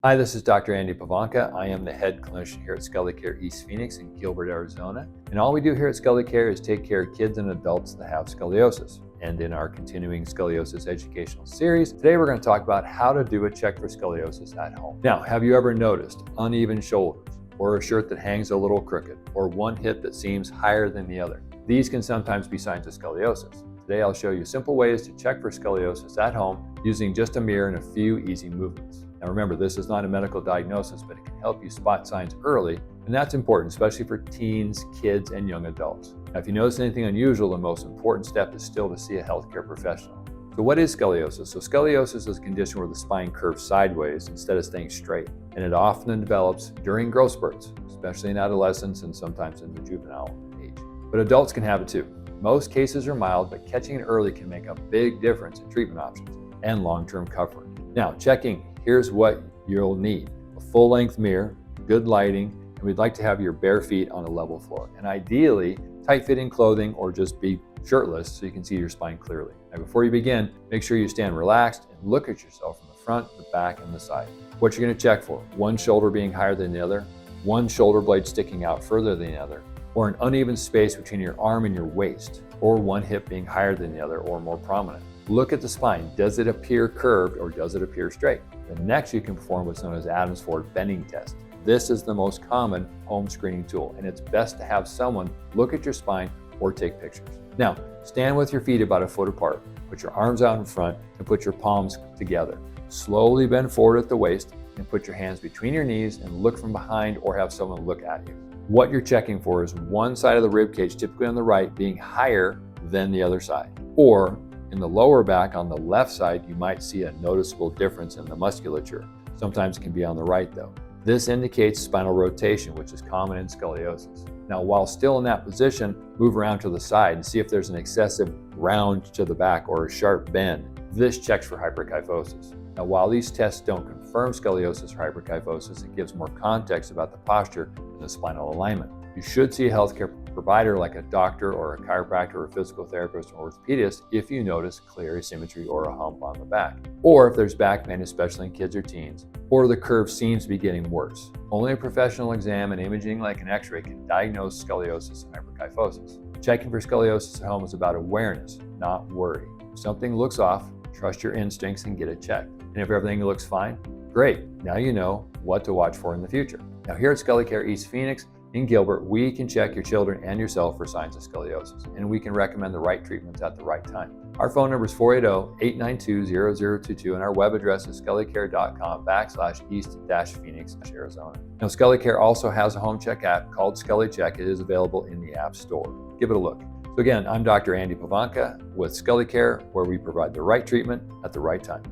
Hi, this is Dr. Andy Pivonka. I am the head clinician here at ScoliCare East Phoenix in Gilbert, Arizona. And all we do here at ScoliCare is take care of kids and adults that have scoliosis. And in our continuing scoliosis educational series, today we're going to talk about how to do a check for scoliosis at home. Now, have you ever noticed uneven shoulders, or a shirt that hangs a little crooked, or one hip that seems higher than the other? These can sometimes be signs of scoliosis. Today I'll show you simple ways to check for scoliosis at home using just a mirror and a few easy movements. Now remember, this is not a medical diagnosis, but it can help you spot signs early, and that's important, especially for teens, kids, and young adults. Now, if you notice anything unusual, the most important step is still to see a healthcare professional. So what is scoliosis? So scoliosis is a condition where the spine curves sideways instead of staying straight, and it often develops during growth spurts, especially in adolescence and sometimes in the juvenile age. But adults can have it too. Most cases are mild, but catching it early can make a big difference in treatment options and long-term comfort. Now, checking. Here's what you'll need: a full-length mirror, good lighting, and we'd like to have your bare feet on a level floor. And ideally, tight-fitting clothing or just be shirtless so you can see your spine clearly. Now, before you begin, make sure you stand relaxed and look at yourself from the front, the back, and the side. What you're going to check for: one shoulder being higher than the other, one shoulder blade sticking out further than the other, or an uneven space between your arm and your waist, or one hip being higher than the other or more prominent. Look at the spine. Does it appear curved or does it appear straight? Then next you can perform what's known as Adams Ford bending test. This is the most common home screening tool, and it's best to have someone look at your spine or take pictures. Now, stand with your feet about a foot apart. Put your arms out in front and put your palms together. Slowly bend forward at the waist and put your hands between your knees and look from behind or have someone look at you. What you're checking for is one side of the rib cage, typically on the right, being higher than the other side. Or in the lower back on the left side, you might see a noticeable difference in the musculature. Sometimes it can be on the right though. This indicates spinal rotation, which is common in scoliosis. Now, while still in that position, move around to the side and see if there's an excessive round to the back or a sharp bend. This checks for hyperkyphosis. Now, while these tests don't confirm scoliosis or hyperkyphosis, it gives more context about the posture and the spinal alignment. You should see a healthcare provider like a doctor or a chiropractor or a physical therapist or orthopedist if you notice clear asymmetry or a hump on the back, or if there's back pain, especially in kids or teens, or the curve seems to be getting worse. Only a professional exam and imaging like an x-ray can diagnose scoliosis and hyperkyphosis. Checking for scoliosis at home is about awareness, not worry. If something looks off, trust your instincts and get it checked. And if everything looks fine, great. Now you know what to watch for in the future. Now here at ScoliCare East Phoenix in Gilbert, we can check your children and yourself for signs of scoliosis, and we can recommend the right treatments at the right time. Our phone number is 480-892-0022, and our web address is scolicare.com/east-phoenix, Arizona. Now, ScoliCare also has a home check app called ScoliCheck. It is available in the App Store. Give it a look. So again, I'm Dr. Andy Pivonka with ScoliCare, where we provide the right treatment at the right time.